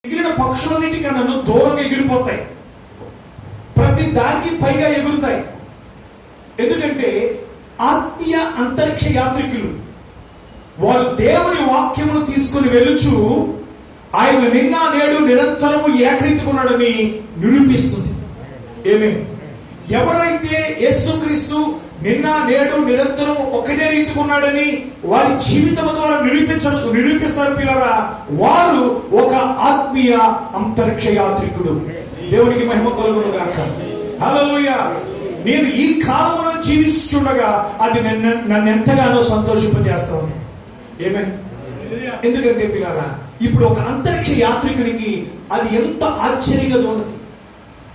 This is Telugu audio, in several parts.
మిగిలిన పక్షులన్నిటికన్నా దూరంగా ఎగిరిపోతాయి, ప్రతి దానికి పైగా ఎగురుతాయి. ఎందుకంటే ఆత్మీయ అంతరిక్ష యాత్రికులు వారు దేవుని వాక్యమును తీసుకుని వెళ్ళుచు ఆయన నిన్న నేడు నిరంతరము ఏకరీతికున్నాడని నిరూపిస్తుంది. ఏమే, ఎవరైతే యేసుక్రీస్తు నిన్న నేడు నిరంతరం ఒకటే రీతికున్నాడని వారి జీవితం ద్వారా నిరూపిస్తారు పిల్లరా, వారు ఒక ఆత్మీయ అంతరిక్ష యాత్రికుడు. దేవునికి మహిమ కలుగును గాక. హల్లెలూయా. నేను ఈ కాలంలో జీవిస్తుండగా అది నన్ను ఎంతగానో సంతోషింపజేస్తాను. ఏమే, ఎందుకంటే పిల్లరా, ఇప్పుడు ఒక అంతరిక్ష యాత్రికునికి అది ఎంత ఆశ్చర్యంగా ఉన్నది.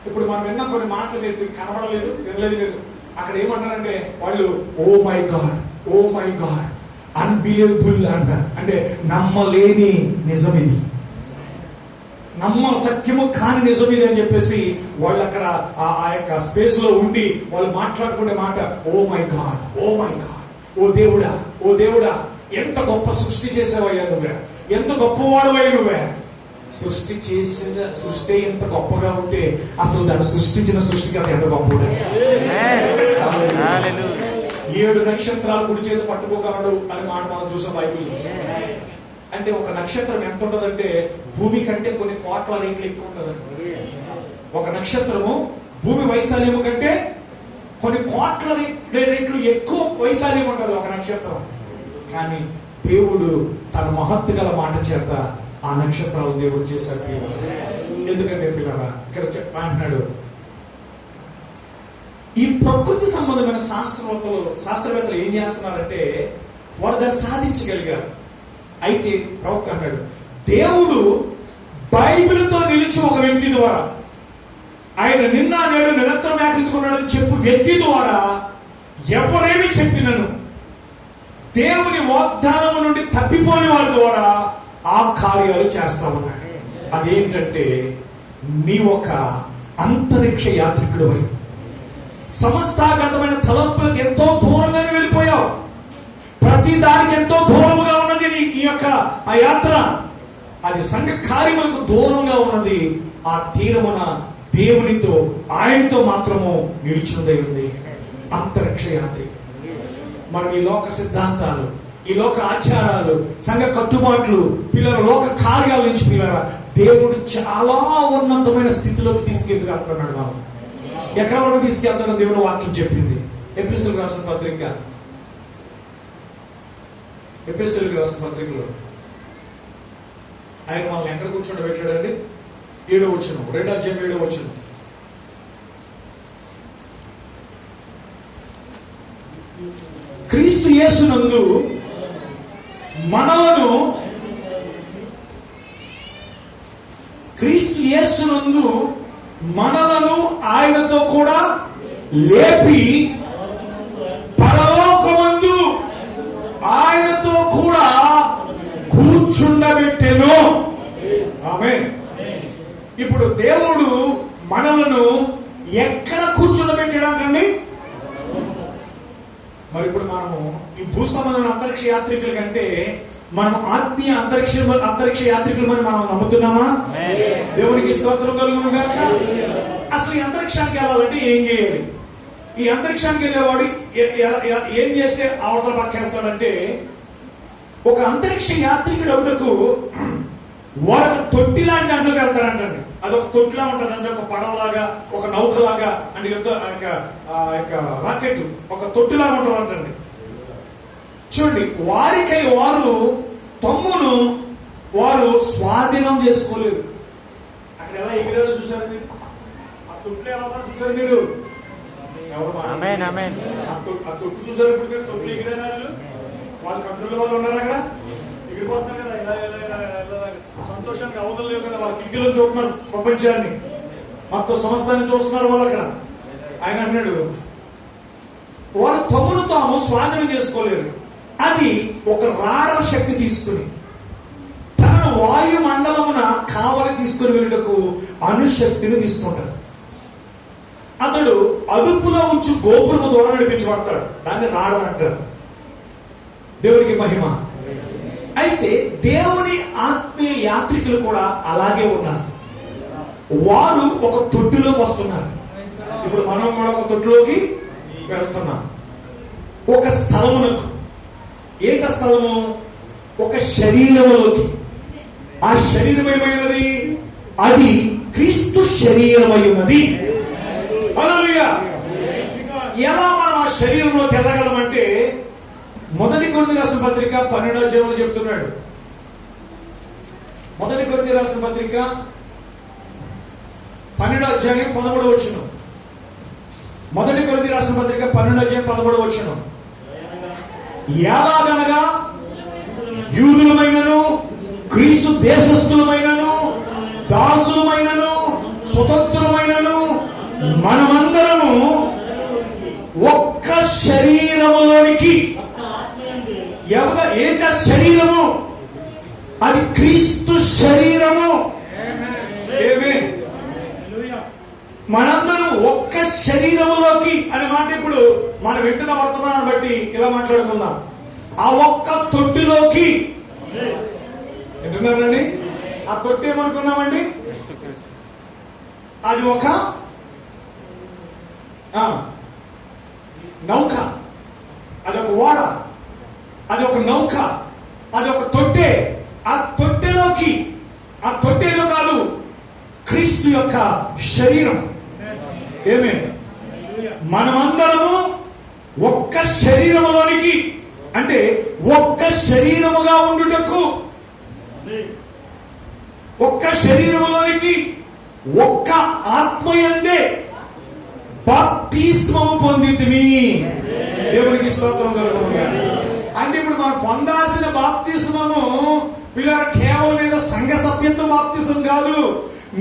ఇప్పుడు మనం విన్న కొన్ని మాటలు మీకు కనబడలేదు, వినలేదు. మీరు అక్కడ ఏమంటారంటే వాళ్ళు oh my God, oh my God, unbelievable అంటారు. అంటే నమ్మలేని నిజం ఇది, సత్యము కాని నిజం ఇది అని చెప్పేసి వాళ్ళు అక్కడ ఆ యొక్క స్పేస్ లో ఉండి వాళ్ళు మాట్లాడుకునే మాట oh my God, oh my God, ఓ దేవుడా, ఓ దేవుడా, ఎంత గొప్ప సృష్టి చేసావయ్యా నువ్వే, ఎంత గొప్పవాడువయ్యా నువ్వే. సృష్టి చేసిన సృష్టి ఎంత గొప్పగా ఉంటే అసలు దాన్ని సృష్టించిన సృష్టికి అది ఎంత గొప్ప. 7 నక్షత్రాలు కుడి చేతి పట్టుకోగలడు అనే మాట మనం చూసాం బైబిల్లో. అంటే ఒక నక్షత్రం ఎంత ఉంటదంటే భూమి కంటే కొన్ని కోట్ల రెట్లు ఎక్కువ ఉంటదండి. ఒక నక్షత్రము భూమి వైశాల్యము కంటే కొన్ని కోట్ల రెట్లు ఎక్కువ వైశాల్యం ఉంటుంది ఒక నక్షత్రం. కానీ దేవుడు తన మహత్తు గల మాట చేత ఆ నక్షత్రాలు దేవుడు చేశాడు పిల్లలు. ఎందుకంటే పిల్లరా, ఇక్కడ అంటున్నాడు ఈ ప్రకృతి సంబంధమైన శాస్త్రవేత్తలు ఏం చేస్తున్నారంటే వారు దాన్ని సాధించగలిగారు. అయితే ప్రవక్త అన్నాడు, దేవుడు బైబిల్తో నిలిచి ఒక వ్యక్తి ద్వారా, ఆయన నిన్న నేడు నిరంతరం ఏకరీతికున్నాడని చెప్పు వ్యక్తి ద్వారా ఎవరేమి చెప్పినను దేవుని వాగ్దానము నుండి తప్పిపోని వారి ద్వారా ఆ కార్యాలు చేస్తా ఉన్నాడు. అదేంటంటే నీ ఒక అంతరిక్ష యాత్రికుడు అయి సమస్తాగతమైన తలంపులకు ఎంతో దూరంగానే వెళ్ళిపోయావు. ప్రతి దానికి ఎంతో దూరముగా ఉన్నది ఈ యొక్క ఆ యాత్ర. అది సంఘ కార్యములకు దూరంగా ఉన్నది. ఆ తీరమున దేవునితో ఆయనతో మాత్రము నిలిచినదై ఉంది అంతరిక్ష యాత్రిక. మనం ఈ లోక సిద్ధాంతాలు, ఈ లోక ఆచారాలు, సంఘ కట్టుబాట్లు, పిల్లల లోక కార్యాల నుంచి పిల్లల దేవుడు చాలా ఉన్నతమైన స్థితిలోకి తీసుకెళ్తున్నాడు. మనం ఎక్కడ వరకు తీసుకెళ్తాడో దేవుడు వాక్యం చెప్పింది. ఎఫెసీయులకు రాసిన పత్రికలో ఆయన మనల్ని ఎక్కడ కూర్చొని పెట్టాడండి? 7వ వచనం, 2వ అధ్యాయం 7వ వచనం. క్రీస్తు యేసునందు మనలను ఆయనతో కూడా లేపి పరలోకమందు ఆయనతో కూడా కూర్చుండబెట్టెను. ఆమేన్. ఇప్పుడు దేవుడు మనలను ఎక్కడ కూర్చుండబెట్టాడంటండి? మరి ఇప్పుడు మనము ఈ భూ సంబంధమైన అంతరిక్ష యాత్రికుల కంటే మనం ఆత్మీయ అంతరిక్ష యాత్రికులు అని మనం నమ్ముతున్నామా? దేవునికి స్తోత్రం కలుగును గాక. అసలు ఈ అంతరిక్షానికి వెళ్ళాలంటే ఏం చేయాలి? ఈ అంతరిక్షానికి వెళ్ళేవాడు ఏం చేస్తే అవతల పక్క వెళ్తాడంటే, ఒక అంతరిక్ష యాత్రికుడు అవుటకు వాడు తొట్టి లాంటి దాంట్లోకి వెళ్తారంటండి. అదొక తొట్టిలా ఉంటుంది అంటే, ఒక పడవలాగా, ఒక నౌకలాగా, అంటే రాకెట్ ఒక తొట్టిలాగా ఉంటుంది అంటండి. చూడండి, వారికై వారు తమ్మును వారు స్వాధీనం చేసుకోలేరు. అక్కడ ఎలా ఎగిరాడో చూసారు మీరు? ఆ తొట్టి ఎలా చూసారు మీరు? ఎవరు ఆ తొట్టి చూసారు? ఇప్పుడు మీరు తొట్టి ఎగిరారు, వాళ్ళ కంట్రోల్ వాళ్ళు ఉన్నారు అక్కడ, ఎగిరిపోతున్నారు కదా. ఇలా సంతోషానికి అవధులు లేవు కదా. వాళ్ళ కిటికీలో చూస్తున్నారు ప్రపంచాన్ని, మొత్తం సంస్థాన్ని చూస్తున్నారు వాళ్ళు అక్కడ. ఆయన అన్నాడు, వారు తమ్మును తాము స్వాధీనం చేసుకోలేరు. అది ఒక రాడర్ శక్తి తీసుకుని తనను వాయు మండలమున కావలి తీసుకుని వెళ్ళటకు అణుశక్తిని తీసుకుంటాడు. అతడు అదుపులో ఉంచి గోపురము ద్వారా నడిపించబడతాడు. దాన్ని రాడర్ అంటారు. దేవునికి మహిమ. అయితే దేవుని ఆత్మీయ యాత్రికులు కూడా అలాగే ఉన్నారు. వారు ఒక తొట్టిలోకి వస్తున్నారు. ఇప్పుడు మనం కూడా ఒక తొట్టిలోకి వెళ్తున్నాం. ఒక స్థలమునకు. ఏంట స్థలము? ఒక శరీరములోకి. ఆ శరీరం ఏమైనది? అది క్రీస్తు శరీరమై ఉన్నది. హల్లెలూయా. ఎలా మనం ఆ శరీరంలోకి వెళ్ళగలమంటే, మొదటి కొరింథీ రాసిన పత్రిక 12వ అధ్యాయంలో చెప్తున్నాడు. మొదటి కొరింథీ రాసిన పత్రిక 12వ అధ్యాయం 13వ వచనం. మొదటి కొరింథీ రాసిన పత్రిక 12వ అధ్యాయం 13వ వచనం. ఎలాగనగా యూదులమైనను గ్రీసు దేశస్థులమైనను దాసులమైనను స్వతంత్రులమైనను మనమందరము ఒక్క శరీరములోనికి. ఏంట శరీరము? అది క్రీస్తు శరీరము. మనందరం ఒక్క శరీరములోకి అనే మాట ఇప్పుడు మనం వింటున్న వర్తమానాన్ని బట్టి ఇలా మాట్లాడుకుందాం. ఆ ఒక్క తొట్టిలోకి వింటున్నారండి? ఆ తొట్టి ఏమనుకున్నామండి? అది ఒక నౌక, అది ఒక ఓడ, అది ఒక నౌక, అది ఒక తొట్టె. ఆ తొట్టెలోకి, ఆ తొట్టెలో కాదు, క్రీస్తు యొక్క శరీరం. ఏమే? మనమందరము ఒక్క శరీరములోనికి, అంటే ఒక్క శరీరముగా ఉండుటకు, ఒక్క శరీరములోనికి ఒక్క ఆత్మయందే బాప్తిస్మము పొందితిమి. దేవునికి స్తోత్రం కలుగునుగాక. అంటే ఇప్పుడు మనం పొందాల్సిన బాప్తిస్మము పిల్లల కేవలం ఏదో సంఘ సభ్యత్వ బాప్తిస్మం కాదు,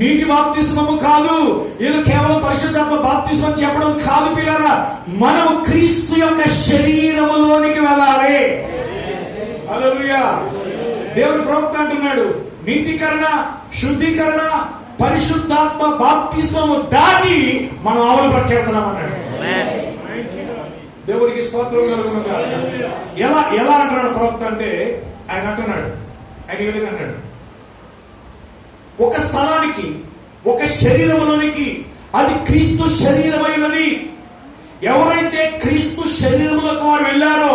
నీటి బాప్తిస్మము కాదు, ఏదో కేవలం పరిశుద్ధాత్మ బాప్తిస్మం చెప్పడం కాదు పిల్లరా. మనము క్రీస్తు యొక్క శరీరములోనికి వెళ్ళాలి. హల్లెలూయా. దేవుని ప్రవక్త అంటున్నాడు, నీతికరణ, శుద్ధీకరణ, పరిశుద్ధాత్మ బాప్తిస్మము దాటి మనం ఆవులు ప్రఖ్యాతనం అన్నాడు. దేవునికి స్తోత్రం కలుగునుగాక. ఎలా ఎలా అంటున్నాడు ప్రవక్త అంటే, ఆయన అంటున్నాడు, ఆయన ఈ విధంగా అన్నాడు, ఒక స్థలానికి, ఒక శరీరములోనికి, అది క్రీస్తు శరీరమైనది. ఎవరైతే క్రీస్తు శరీరములకు వారు వెళ్ళారో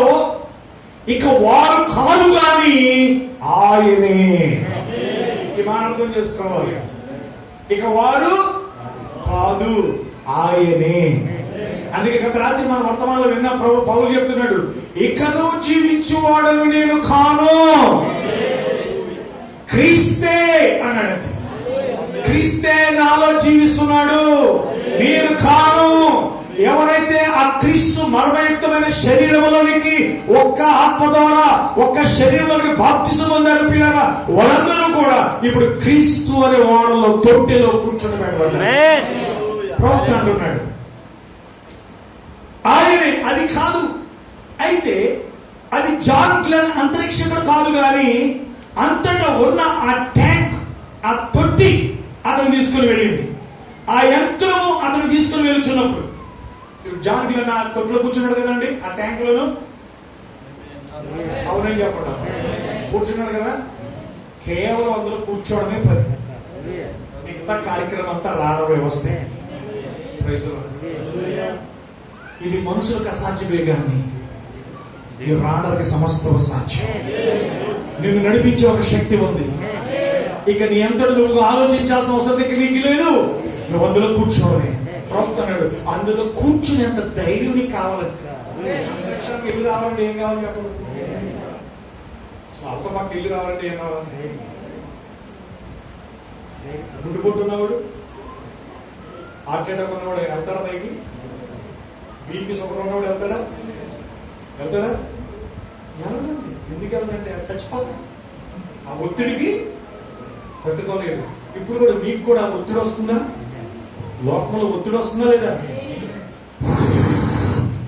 ఇక వారు కాదు గాని ఆయనే. ఈ మాట అర్థం చేసుకోవాలి. ఇక వారు కాదు, ఆయనే. అందుకే గత రాత్రి మన వర్తమానంలో విన్న పౌలు చెప్తున్నాడు, ఇకను జీవించువాడను నేను కాను, క్రీస్తే అన్నాడు. క్రీస్తే నాలో జీవిస్తున్నాడు, నేను కాను. ఎవరైతే ఆ క్రీస్తు మరణయుక్తమైన శరీరంలోనికి ఒక్క ఆత్మ ద్వారా ఒక్క శరీరంలోనికి బాప్తిసం పొందారు పిల్లరా, వాళ్ళందరూ కూడా ఇప్పుడు క్రీస్తు అనే వాడలో తొట్టెలో కూర్చొని పెట్టబడ్డారు. ప్రవక్త అంటున్నాడు ఆయనే, అది కాదు. అయితే అది జాన్ గ్లెన్ అంతరిక్షకుడు కాదు గాని అంతటా ఉన్న ఆ ట్యాంక్, ఆ తొట్టి అతను తీసుకుని వెళ్ళింది. ఆ యంత్రము అతను తీసుకుని వెళ్తున్నప్పుడు జాన్ గ్లెన్ ఆ తొట్టిలో కూర్చున్నాడు కదండి, ఆ ట్యాంక్ లోను. అవునని చెప్పండి, కూర్చున్నాడు కదా. కేవలం అందులో కూర్చోవడమే పని, మిగతా కార్యక్రమం అంతా రాడ వ్యవస్థే. ఇది మనుషులకు అసాధ్యమే గాని ఈ రాడర్కి సమస్తము సాధ్యం. నిన్ను నడిపించే ఒక శక్తి ఉంది. ఇక నీ అంతటి నువ్వు ఆలోచించాల్సిన అవసరం ఇక నీకు లేదు. నువ్వు అందులో కూర్చోవడమే. ప్రవక్త అన్నాడు, అందులో కూర్చునేంత ధైర్యం నీకు కావాలంటే. అంతరిక్షానికి ఇల్లు రావాలంటే ఏం కావాలి చెప్పండి? సాల్తో మాకు ఇల్లు రావాలంటే ఏం కావాలి? గుండుకుంటున్నవాడు, హార్ట్ అటాక్ ఉన్నవాడు వెళ్తాడా పైకి? బీపీ షుగర్ ఉన్నవాడు వెళ్తాడా? వెళ్తాడా? వెళ్ళండి. ఎందుకు వెళ్ళంటే చచ్చిపోతాం. ఆ ఒత్తిడికి తట్టుకోలేడు. ఇప్పుడు కూడా మీకు కూడా ఒత్తిడి వస్తుందా? లోకంలో ఒత్తిడి వస్తుందా లేదా?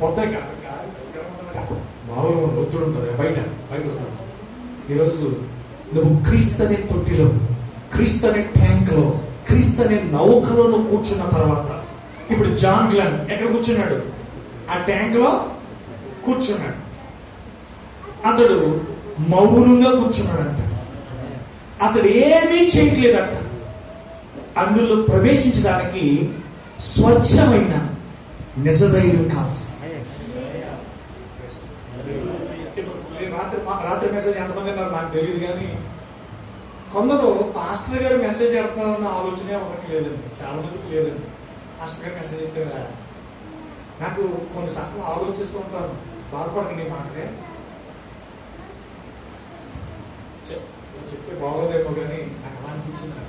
మొత్తం మామూలుగా ఒత్తిడి ఉంటుంది బయట ఒత్తిడి. ఈరోజు నువ్వు క్రీస్తు అనే తొట్టిలో, క్రీస్తు అనే ట్యాంక్ లో, క్రీస్తు అనే నౌకలో నువ్వు కూర్చున్న తర్వాత, ఇప్పుడు జాన్ గ్లెన్ ఎక్కడ కూర్చున్నాడు? ఆ ట్యాంక్ లో కూర్చున్నాడు. అతడు మౌనంగా కూర్చున్నాడంట. అతడు ఏమీ చేయట్లేదంట. అందులో ప్రవేశించడానికి స్వచ్ఛమైన నిజధైర్యం కావాల్సింది. రాత్రి మెసేజ్ ఎంతమంది అన్నారు నాకు తెలియదు, కానీ కొందరు పాస్టర్ గారు మెసేజ్ పెడుతున్నారన్న ఆలోచనే ఒకరికి లేదండి, చాలా మందికి లేదండి. పాస్టర్ గారు మెసేజ్ చెప్పారా? నాకు కొన్నిసార్లు ఆలోచిస్తూ ఉంటాను, బాధపడకండి ఈ మాటనే చెప్తే బాగోదేమో, కానీ నాకు అలా అనిపించింది.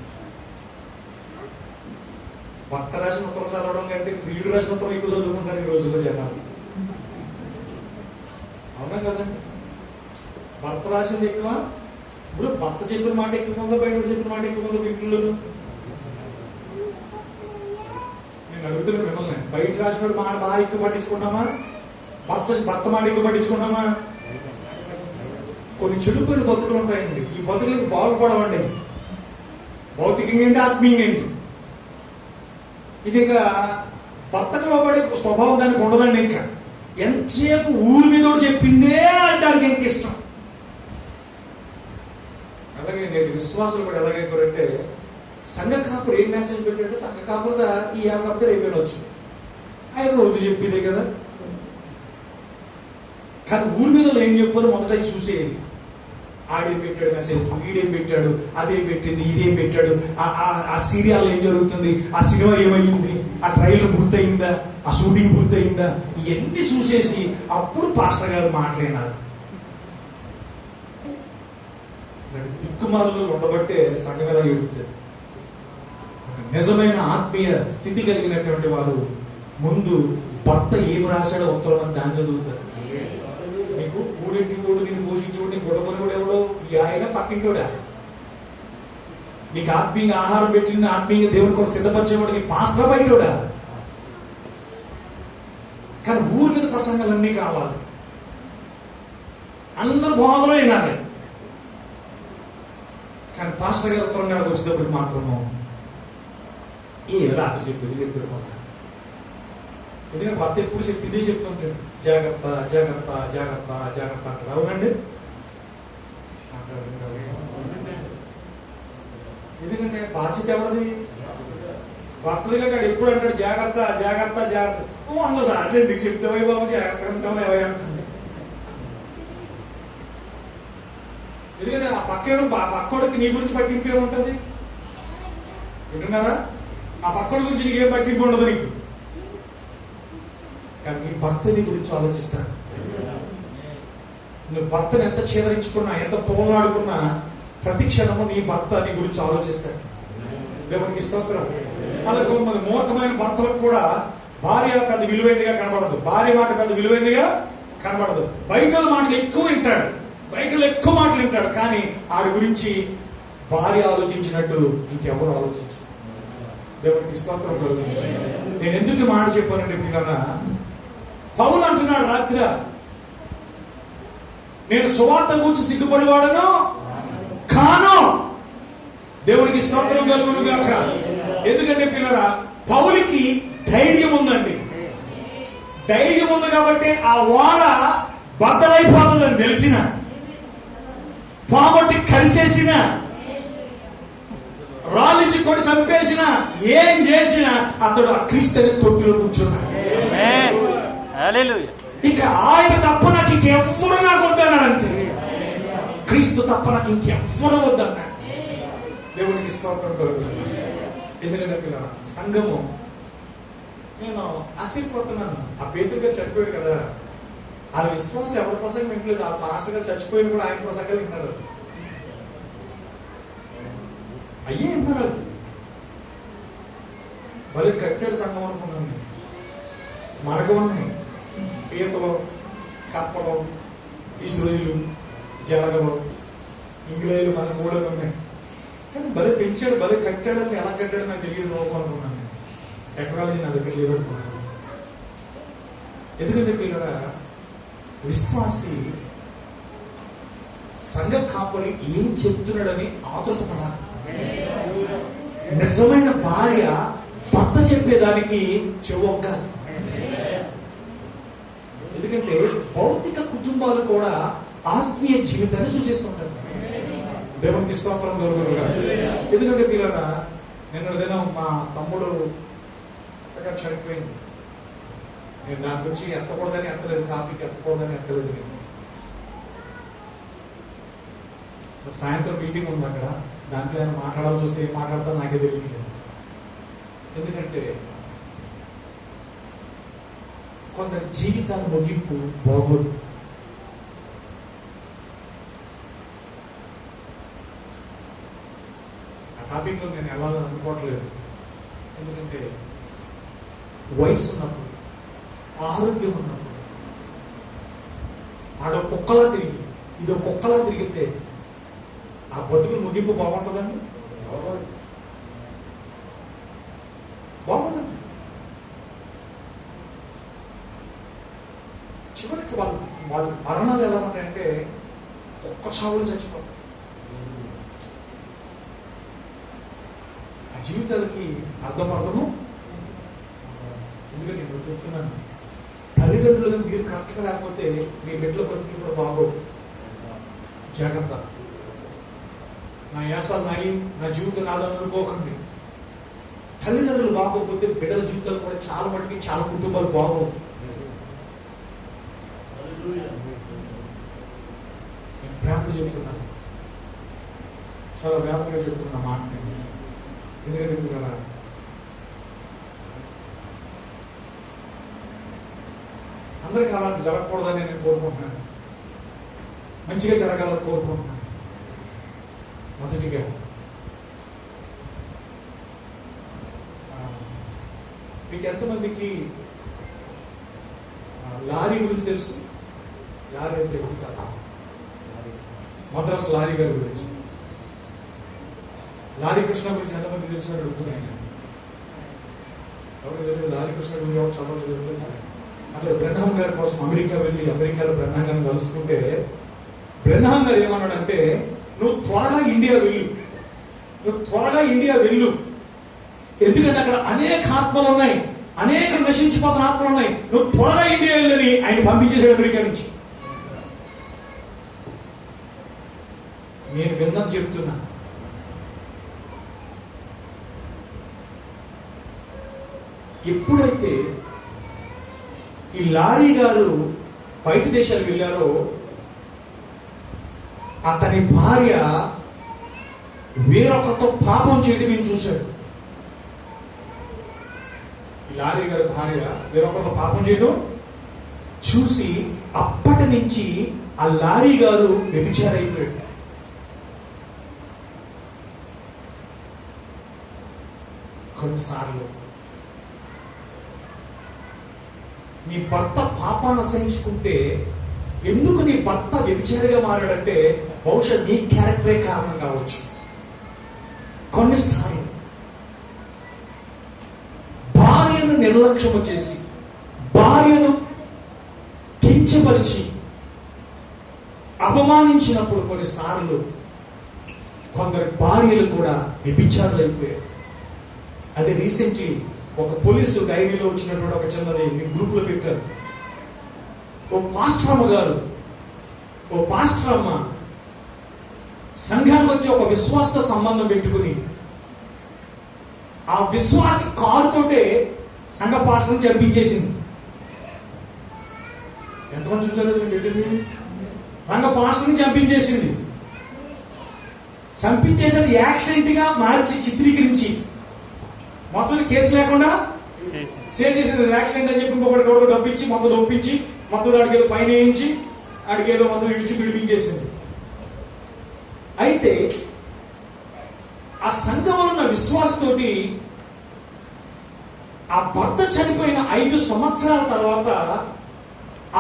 భర్త రాసిన ఉత్తరం చదవడం కంటే ప్రియుడు రాసిన ఉత్తరం ఎక్కువ చదువుకుంటారు ఈ రోజుల్లో జనాలు. అవునా కదండి? భర్త రాసింది ఎక్కువ. ఇప్పుడు భర్త చెప్పిన మాట ఎక్కువ ఉందో, బయట చెప్పిన మాట ఎక్కువ ఉందో ఇంట్లో? నేను అడుగుతున్నా మిమ్మల్ని, బయట రాసిన మాట బాగా ఎక్కువ పట్టించుకున్నామా? భర్త మాట ఎక్కువ పట్టించుకున్నామా? కొన్ని చెడుపోయిన బతుకులు ఉంటాయండి. ఈ బతుకులకు బాగుపడవండి. భౌతికంగా ఏంటి, ఆత్మీయంగా ఏంటి. ఇది ఇక భర్తకు లోబడే స్వభావం దానికి ఉండదండి. ఇంకా ఎంతసేపు ఊరి మీద చెప్పిందే దానికి ఇంక ఇష్టం. అలాగే నేటి విశ్వాసులు కూడా ఎలాగైపోయారంటే, సంఘ కాపురు ఏం మెసేజ్ పెట్టారంటే, సంఘ కాపురుగా ఈ యాగప్తే రేపైనా వచ్చింది, ఆయన రోజు చెప్పేదే కదా. కానీ ఊరి మీద ఏం చెప్పారు మొదట చూసేది. ఆడేం పెట్టాడు మెసేజ్, వీడేం పెట్టాడు, అదేం పెట్టింది, ఇదేం పెట్టాడు, ఆ సీరియల్ ఏం జరుగుతుంది, ఆ సినిమా ఏమయ్యింది, ఆ ట్రైలర్ పూర్తయిందా, ఆ షూటింగ్ పూర్తయిందా, ఇవన్నీ చూసేసి అప్పుడు పాస్టర్ గారు మాట్లాడినారు. దిక్కుమాలలో ఉండబట్టే సంఘం ఎలా ఎడుతుంది. నిజమైన ఆత్మీయ స్థితి కలిగినటువంటి వారు ముందు భర్త ఏమి రాశాడో ఉత్తరం దాన్ని చదువుతారు. నీకు ఊరింటి కూడా నేను పోషించుకోండి గొడవని కూడా ఎవడో ఈ ఆయన పక్కింటోడా? నీకు ఆత్మీయంగా ఆహారం పెట్టిన ఆత్మీయంగా దేవుని కొరకు సిద్ధపరిచేవాడు నీ పాస్టర్ బయటోడా? కానీ ఊరి మీద ప్రసంగాలన్నీ కావాలి, అందరు బోధన వినాలి. కానీ పాస్టర్ గారు ఉత్తరం గారికి వచ్చేటప్పుడు మాత్రము ఏ రాత్రి చెప్పాడు మాట. ఎందుకంటే భర్త ఎప్పుడు చెప్పిందే చెప్తుంటాడు, జాగ్రత్త జాగ్రత్త జాగ్రత్త జాగ్రత్త అంటాడు. అవునండి? ఎందుకంటే బాధ్యత ఎవరిది? భర్తది కంటే ఎప్పుడు అంటాడు జాగ్రత్త జాగ్రత్త జాగ్రత్త. ఓ 100 సార్లు ఎందుకు చెప్తావై బాబు జాగ్రత్త అంటావు ఎవరి అంటుంది. ఎందుకంటే ఆ పక్కోడికి నీ గురించి పట్టింపు ఏముంటుంది? వింటున్నారా? ఆ పక్కోడి గురించి నీకేం పట్టింపు ఉండదు నీకు. కానీ నీ భర్త నీ గురించి ఆలోచిస్తాడు. నువ్వు భర్తను ఎంత చేదరించుకున్నా, ఎంత తోలాడుకున్నా ప్రతి క్షణము నీ భర్త నీ గురించి ఆలోచిస్తాడు. దేవునికి స్తోత్రం. అలా కొంతమంది మూర్ఖమైన భర్తలకు కూడా భార్య పెద్ద విలువైనదిగా కనబడదు, భార్య మాట పెద్ద విలువైనదిగా కనబడదు. బయట మాటలు ఎక్కువ వింటాడు, బయటలో ఎక్కువ మాటలు వింటాడు, కానీ ఆడి గురించి భార్య ఆలోచించినట్టు ఇంకెవరు ఆలోచించు. దేవునికి స్తోత్రం కలుగుతుంది. నేను ఎందుకు మాట చెప్పానంటే పిల్లల, పౌలు అంటున్నాడు రాత్రి, నేను సువార్త గురించి సిగ్గుపడివాడను కాను. దేవునికి స్తోత్రం కలుగును గాక. ఎందుకంటే పిల్లల, పౌలికి ధైర్యం ఉందండి. ధైర్యం ఉంది కాబట్టి ఆ ఓడ బద్దలైపోతుందని తెలిసిన, పామొట్టి కలిసేసిన, రాళ్ళించి కొట్టి చంపేసిన, ఏం చేసిన అతడు ఆ క్రీస్తుని తొట్టిలో కూర్చున్నాడు. ఇక ఆయన తప్ప నాకు ఇంకెవ్వరు నాకు వద్దన్నాడు. అంతే, క్రీస్తు తప్ప నాకు ఇంకెవ్వరు వద్దన్నాడు. దేవునికి స్తోత్రం కలుగుతుంది. ఎందుకంటే పిల్లల సంఘము, నేను ఆశ్చర్యపోతున్నాను. ఆ పేతురు గారు చనిపోయాడు కదా, ఆ విశ్వాసం ఎవరి ప్రసంగం వింటలేదు. ఆ పాస్టర్ గారు చచ్చిపోయిన కూడా ఆయన ప్రసంగాలు వింటున్నారు. అయ్యే వింటున్నారు. భలే కట్టాడు సంఘం అనుకున్నాను. మనకు ఉన్నాయి పీతలు, కప్పలు, ఈసులు, జరగలు, ఇంగ్లేలు, మన మూడలు ఉన్నాయి. కానీ భలే పెంచాడు, భలే కట్టాడని. ఎలా కట్టాడు నాకు తెలియదు లోపం అనుకున్నాను. టెక్నాలజీ నా దగ్గర లేదనుకున్నాను. ఎందుకంటే పిల్లల, విశ్వాసి సంఘ కాపరి ఏం చెప్తున్నాడని ఆతృతపడాలి. నిజమైన భార్య భర్త చెప్పేదానికి చెవొక్కాలి. ఎందుకంటే భౌతిక కుటుంబాలు కూడా ఆత్మీయ జీవితాన్ని చూసేస్తుంటారు. దేవునికి స్తోత్రం కలుగునుగా. ఎందుకంటే పిల్లరా, నిన్న దినం మా తమ్ముడు చనిపోయింది. నేను దాని గురించి ఎత్తకూడదని ఎత్తలేదు, టాపిక్ ఎత్తకూడదని ఎత్తలేదు. నేను సాయంత్రం మీటింగ్ ఉంది అక్కడ, దాంట్లో ఆయన మాట్లాడాల్సి వస్తే ఏం మాట్లాడతా నాకే తెలియదు. ఎందుకంటే కొందరి జీవితాల ముగింపు బాగోదు. ఆ టాపిక్లో నేను వెళ్ళాలని అనుకోవట్లేదు. ఎందుకంటే వయసు ఉన్నప్పుడు, ఆరోగ్యం ఉన్నప్పుడు, ఆడో కుక్కలా తిరిగి ఇదో కుక్కలా తిరిగితే ఆ బతుకులు ముగింపు బాగుంటుందండి? బాగుందండి. చివరికి వాళ్ళ మరణాలు ఎలా ఉంటాయంటే ఒక్క చావులు చచ్చిపోతాయి. ఆ జీవితాలకి అర్థము. ఎందుకంటే నేను చెప్తున్నాను, తల్లిదండ్రులుగా మీరు కరెక్ట్గా లేకపోతే మీ బిడ్డల బతుకులు కూడా బాగోవు. జాగ్రత్త. నా యాసాలు నాయి, నా జీవితం నాదని అనుకోకండి. తల్లిదండ్రులు బాగోకపోతే బిడ్డల జీవితాలు కూడా చాలా మటుకి చాలా కుటుంబాలు బాగోవు. నేను ప్రేమతో చెప్తున్నాను, చాలా వేదనగా చెప్తున్నా మాట. ఎందుకంటే అందరికీ అలాంటి జరగకూడదని నేను కోరుకుంటున్నాను. మంచిగా జరగాలని కోరుకుంటున్నాను. మొదటిగా మీకు ఎంతమందికి లారీ గురించి తెలుసు? లారీ అంటే మద్రాస్ లారీ గారి గురించి, లారీ కృష్ణ గురించి ఎంతమంది తెలుసు అని అడుగుతున్నాను. ఎవరు తెలియదు లారీ కృష్ణ గురించి ఎవరు చదవలేదు. అట్లా బ్రహ్మం గారి కోసం అమెరికా వెళ్ళి అమెరికాలో బ్రహ్మం గారిని కలుసుకుంటే బ్రహ్మం గారు ఏమన్నాడంటే, నువ్వు త్వరగా ఇండియా వెళ్ళు, ఎందుకంటే అక్కడ అనేక ఆత్మలు ఉన్నాయి, అనేక నశించిపోతున్న ఆత్మలు ఉన్నాయి, నువ్వు త్వరగా ఇండియా వెళ్ళని ఆయన పంపించేశాడు అమెరికా నుంచి. నేను విన్నది చెప్తున్నా. ఎప్పుడైతే ఈ లారీ గారు బయట దేశాలకు వెళ్ళారో అతని భార్య వేరొకరితో పాపం చేయడం నేను చూశాడు. ఈ లారీ గారి భార్య వేరొకరితో పాపం చేయడం చూసి అప్పటి నుంచి ఆ లారీ గారు వ్యభిచారైపోయాడు. కొన్నిసార్లు నీ భర్త పాపాన్ని అసహించుకుంటే, ఎందుకు నీ భర్త వ్యభిచారిగా మారాడంటే బహుశా నీ క్యారెక్టరే కారణం కావచ్చు. కొన్నిసార్లు భార్యను నిర్లక్ష్యం చేసి, భార్యను కించపరిచి అవమానించినప్పుడు కొన్నిసార్లు కొందరు భార్యలు కూడా వ్యభిచారులు అయిపోయారు. అదే రీసెంట్లీ ఒక పోలీసు డైరీలో వచ్చినటువంటి ఒక చిన్నది మీ గ్రూప్లో పెట్టారు. ఓ పాస్టర్ అమ్మ సంఘానికి వచ్చి ఒక విశ్వాసతో సంబంధం పెట్టుకుని ఆ విశ్వాస కారుతోటే సంఘ పాస్టర్ని చంపించేసింది. ఎంతమంది చూసారో పెట్టింది? సంఘ పాస్టర్ని చంపించేసింది. చంపించేసేది యాక్సిడెంట్ గా మార్చి చిత్రీకరించి మొత్తం కేసు లేకుండా సేవ్ చేసేది. యాక్సిడెంట్ అని చెప్పి ఇంకొకటి డబ్బిచ్చి మొత్తం ఒప్పించి మొత్తం ఆడికి ఏదో ఫైన్ వేయించి ఆడికి ఏదో మొత్తం ఇడిచి పిలిపించేసింది. అయితే ఆ సంఘంలో ఉన్న విశ్వాసతోటి ఆ భర్త చనిపోయిన 5 సంవత్సరాల తర్వాత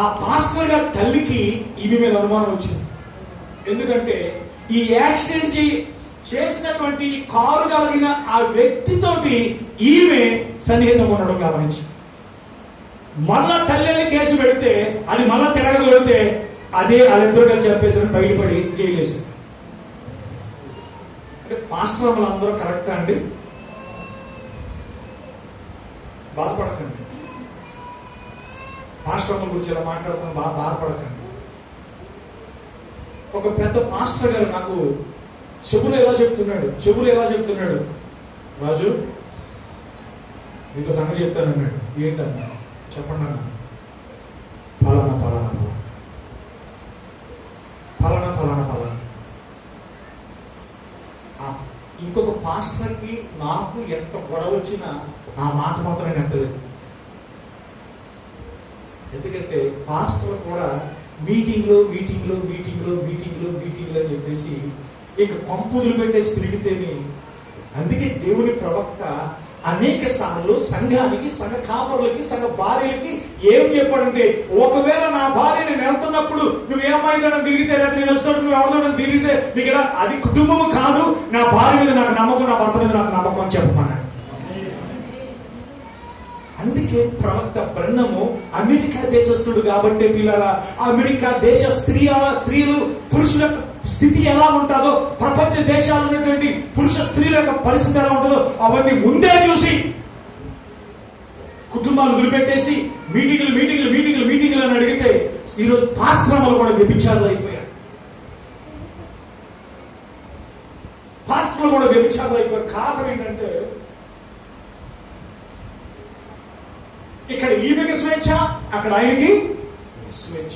ఆ పాస్టర్ గారి తల్లికి ఈమె మీద అనుమానం వచ్చింది. ఎందుకంటే ఈ యాక్సిడెంట్ చేసినటువంటి కారు కలిగిన ఆ వ్యక్తితోటి ఈమె సన్నిహితం ఉండడం గమనించి మళ్ళా తల్లిని కేసు పెడితే అది మళ్ళా తిరగదు పెడితే అదే వాళ్ళిద్దరు కలిసి చెప్పేసి బయటపడి జైలేసింది. అంటే పాస్టర్ అందరూ కరెక్టా అండి? బాధపడకండి. పాస్టర్ గురించి ఇలా మాట్లాడుతున్న బాధపడకండి. ఒక పెద్ద పాస్టర్ గారు నాకు చెబులు ఎలా చెప్తున్నాడు, రాజు నీకు సంగతి చెప్తానన్నాడు. ఏంటన్నా చెప్పండి అన్న. ఫలానా ఫలానా ఫలానా ఫలానా ఫలానా. ఇంకొక పాస్టర్కి నాకు ఎంత గొడవ వచ్చినా ఆ మాట మాత్రం నేను ఎత్తలేదు. ఎందుకంటే పాస్టర్ కూడా మీటింగ్లో అని చెప్పేసి ఇక పంపుదులు పెట్టేసి తిరిగితేనే. అందుకే దేవుని ప్రవక్త అనేక సార్లు సంఘానికి, సంఘ కాపరులకి, సంఘ భార్యలకి ఏం చెప్పాడంటే, ఒకవేళ నా భార్య నేను వెళ్తున్నప్పుడు నువ్వు ఏ అమ్మాయి తోడని తిరిగితే, లేదా నేను వస్తున్నప్పుడు నువ్వు ఎవరితోడని తిరిగితే నీకు ఇక్కడ అది కుటుంబము కాదు, నా భార్య మీద నాకు నమ్మకం, నా భర్త మీద నాకు నమ్మకం అని చెప్పమన్నాడు. అందుకే ప్రవక్త బ్రన్నము అమెరికా దేశస్థుడు కాబట్టి పిల్లరా, అమెరికా దేశ స్త్రీలు పురుషుల స్థితి ఎలా ఉంటుందో, ప్రపంచ దేశాల్లో ఉన్నటువంటి పురుష స్త్రీల యొక్క పరిస్థితి ఎలా ఉంటుందో అవన్నీ ముందే చూసి కుటుంబాలు వదిలిపెట్టేసి మీటింగ్లు అని అడిగితే ఈరోజు పాస్ట్రామలు కూడా వ్యభిచారులు అయిపోయారు. కారణం ఏంటంటే, ఇక్కడ ఈమెకి స్వేచ్ఛ, అక్కడ ఆయనకి స్వేచ్ఛ.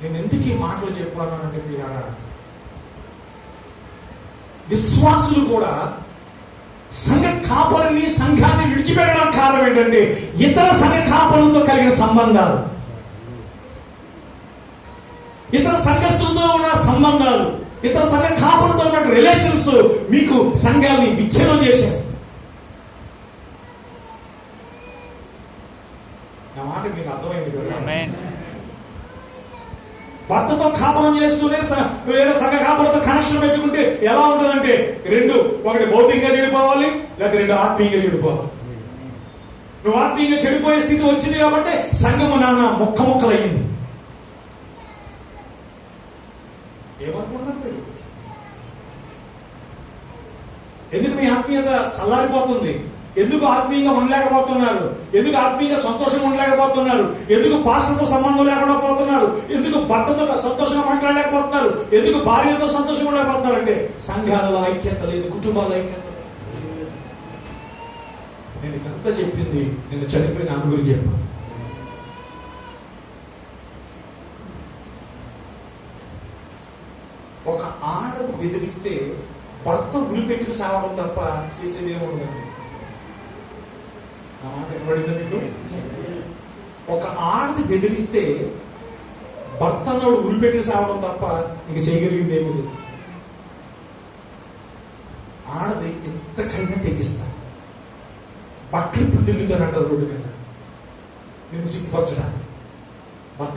నేను ఎందుకు ఈ మాటలు చెప్పాను అంటే పిల్లరా, విశ్వాసులు కూడా సంఘ కాపరిని, సంఘాన్ని విడిచిపెట్టడానికి కారణం ఏంటంటే, ఇతర సంఘ కాపరులతో కలిగిన సంబంధాలు, ఇతర సంఘస్థులతో ఉన్న సంబంధాలు, ఇతర సంఘ కాపరులతో ఉన్న రిలేషన్స్ మీకు సంఘాన్ని విచ్ఛిన్నం చేశారు. నా మాట మీకు అర్థమైంది కదా? భర్తతో కాపలం చేస్తూనే వేరే సంఘ కాపలతో కనెక్షన్ పెట్టుకుంటే ఎలా ఉంటుందంటే, ఒకటి భౌతికంగా చెడిపోవాలి, లేకపోతే రెండు ఆత్మీయంగా చెడిపోవాలి. నువ్వు ఆత్మీయంగా చెడిపోయే స్థితి వచ్చింది కాబట్టి సంఘము నాన్న ముక్కలయ్యింది. ఏమనుకుంటున్నారు? ఎందుకు మీ ఆత్మీయత చల్లారిపోతుంది? ఎందుకు ఆత్మీయంగా ఉండలేకపోతున్నారు? ఎందుకు ఆత్మీయంగా సంతోషంగా ఉండలేకపోతున్నారు? ఎందుకు పాస్టర్తో సంబంధం లేకుండా పోతున్నారు? ఎందుకు భర్తతో సంతోషంగా మాట్లాడలేకపోతున్నారు? ఎందుకు భార్యతో సంతోషంగా ఉండలేకపోతున్నారు అంటే, సంఘాలలో ఐక్యత లేదు, కుటుంబాల ఐక్యత లేదు. నేను ఇదంతా చెప్పింది నేను చనిపోయిన ఆమె గురించి చెప్పాను. ఒక ఆడకు బెదిరిస్తే భర్త గురిపెట్టుకు సావడం తప్ప చేసేది ఏముండదండి. మీకు ఒక ఆడది బెదిరిస్తే భర్త అన్నోడు ఉరిపెట్టి సావడం తప్ప ఇంక చేయగలిగింది ఏమీ లేదు. ఆడది ఎంతకైనా తెగిస్తాను, బట్టలు ఇప్పుడు తిరుగుతానంటారు రోడ్డు మీద నేను సిగ్గుపరచడానికి.